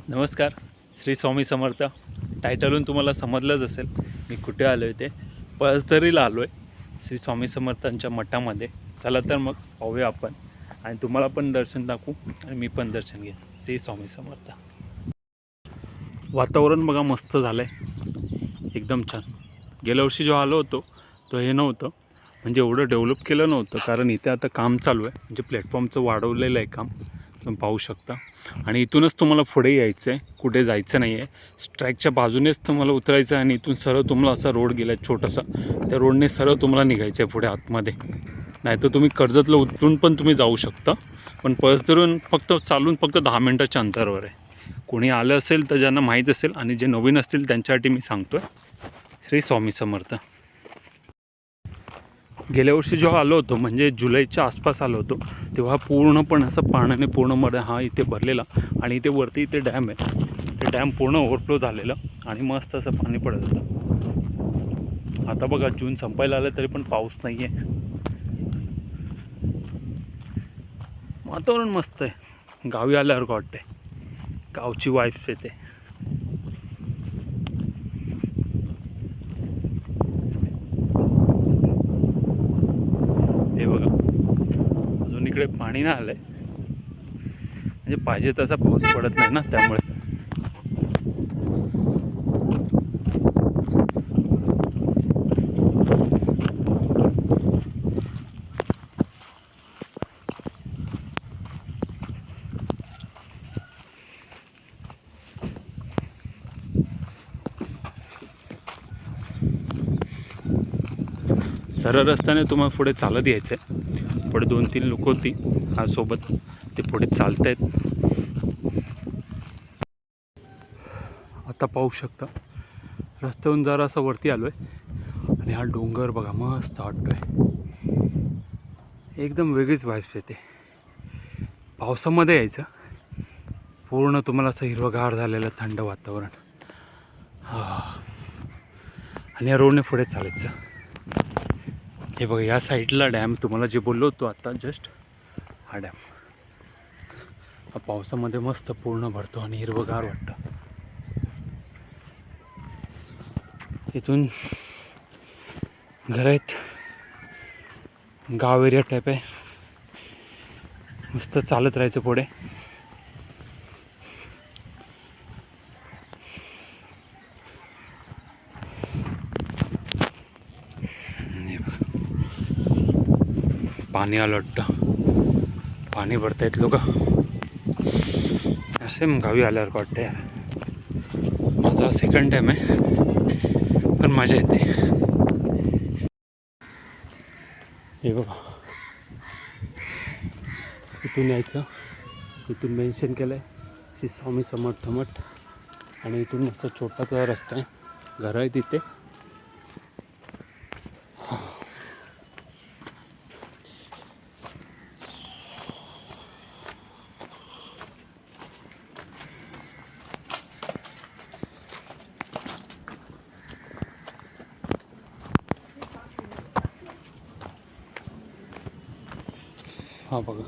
नमस्कार. श्री स्वामी समर्थ. टायटलून तुम्हाला समजलंच असेल मी कुठे आलो आहे ते. पळसदरीला आलो आहे श्री स्वामी समर्थांच्या मठामध्ये. चला तर मग पाहूया आपण आणि तुम्हाला पण दर्शन दाखवू आणि मी पण दर्शन घेईन. श्री स्वामी समर्थ. वातावरण बघा मस्त झालं आहे, एकदम छान. गेल्या वर्षी जेव्हा आलो होतो तो हे नव्हतं, म्हणजे एवढं डेव्हलप केलं नव्हतं, कारण इथे आता काम चालू आहे. म्हणजे प्लॅटफॉर्मचं वाढवलेलं आहे काम, तुम्ही पाहू शकता. आणि इथूनच तुम्हाला पुढे यायचं आहे, कुठे जायचं नाही आहे. स्ट्राईकच्या बाजूनेच तुम्हाला उतरायचं आहे आणि इथून सरळ तुम्हाला असा रोड गेला आहे छोटासा, त्या रोडने सरळ तुम्हाला निघायचं आहे पुढे आतमध्ये. नाही तर तुम्ही कर्जतला उतरून पण तुम्ही जाऊ शकता, पण पळसदरून फक्त चालून फक्त 10 मिनटाच्या अंतरावर आहे. कोणी आलं असेल तर ज्यांना माहीत असेल, आणि जे नवीन असतील त्यांच्यासाठी मी सांगतो आहे. श्री स्वामी समर्थ. गेल्या वर्षी जेव्हा आलो होतो, म्हणजे जुलैच्या आसपास आलो होतो, तेव्हा पूर्णपण असं पाण्याने पूर्ण मध्ये हा इथे भरलेला. आणि इथे वरती इथे डॅम आहे, ते डॅम पूर्ण ओव्हरफ्लो झालेलं आणि मस्त असं पाणी पडत होतं. आता बघा जून संपायला आलं तरी पण पाऊस नाही आहे. वातावरण मस्त आहे, गावी आल्यासारखं वाटतंय, गावची वाईफ येते. हे बघा अजून इकडे पाणी नाही आलंय, म्हणजे पाहिजे तसा पाऊस पडत नाही ना, त्यामुळे. सरळ रस्त्याने तुम्हाला पुढे चालत यायचं आहे. पुढे 2-3 लोक होती हा सोबत, ते पुढे चालत आहेत. आता पाहू शकता रस्त्यावरून जरा असं वरती आलो आहे आणि हा डोंगर बघा मस्त वाटतोय, एकदम वेगळीच वाईफ येते. पावसामध्ये यायचं, पूर्ण तुम्हाला असं हिरवंगार झालेलं थंड वातावरण. आणि या रोडने पुढे चालायचं. हे बघा या साईडला डॅम, तुम्हाला जे बोललो होतो आता जस्ट, हा डॅम. हा पावसामध्ये मस्त पूर्ण भरतो आणि हिरवंगार वाटतं. इथून घर आहेत, गाव एरिया टाईप आहे. मस्त चालत राहायचं पुढे. पाणी आलं वाटतं, पाणी भरतायत लोक. असे मग गावी आल्यावर वाटतं यार. माझा सेकंड टाईम आहे, पण मजा येते. हे बघा इथून यायचं, इथून मेन्शन केलं आहे श्री स्वामी समर्थ मठ. आणि इथून मस्त छोटासा रस्ता आहे, घरं आहे तिथे. हा बघा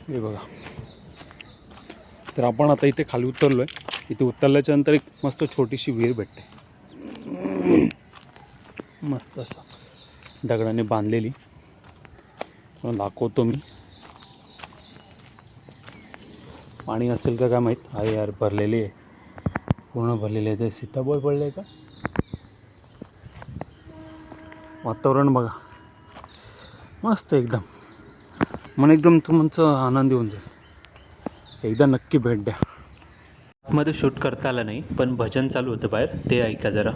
हे बघा. तर आपण आता इथे खाली उतरलो आहे. इथे उतरल्याच्या नंतर एक मस्त छोटीशी विहीर भेटते, मस्त असं दगडाने बांधलेली. दाखवतो मी. पाणी असेल का काय माहीत. आहे यार, भरलेली आहे, पूर्ण भरलेली आहे. ते सीताफळ पडलं आहे का. वातावरण बघा मस्त एकदम, मन एकदम तुमचं आनंद येऊन जाईल. एकदा नक्की भेट द्या. मध्ये शूट करता आलं नाही, पण भजन चालू होतं बाहेर, ते ऐका जरा.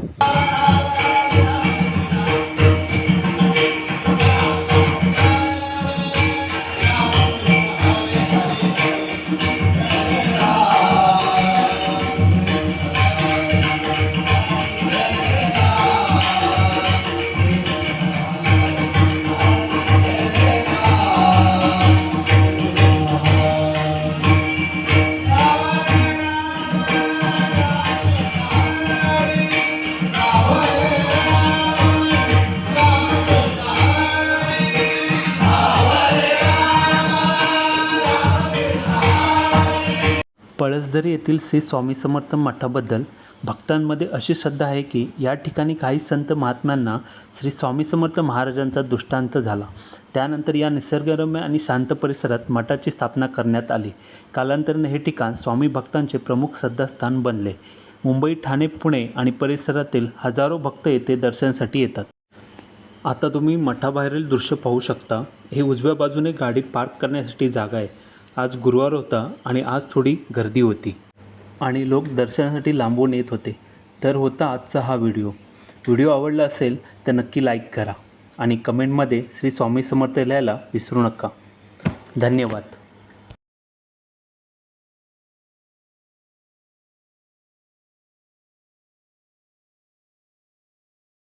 पळसदरी येथील श्री स्वामी समर्थ मठाबद्दल भक्तांमध्ये अशी श्रद्धा आहे की या ठिकाणी काही संत महात्म्यांना श्री स्वामी समर्थ महाराजांचा दृष्टांत झाला. त्यानंतर या निसर्गरम्य आणि शांत परिसरात मठाची स्थापना करण्यात आली. कालांतराने हे ठिकाण स्वामी भक्तांचे प्रमुख श्रद्धास्थान बनले. मुंबई, ठाणे, पुणे आणि परिसरातील हजारो भक्त येथे दर्शनासाठी येतात. आता तुम्ही मठाबाहेरील दृश्य पाहू शकता. हे उजव्या बाजूने गाडी पार्क करण्यासाठी जागा आहे. आज गुरुवार होता आणि आज थोडी गर्दी होती आणि लोक दर्शनासाठी लांबून येत होते. तर होता आजचा हा व्हिडिओ. व्हिडिओ आवडला असेल तर नक्की लाईक करा आणि कमेंटमध्ये श्री स्वामी समर्थ लिहायला विसरू नका. धन्यवाद.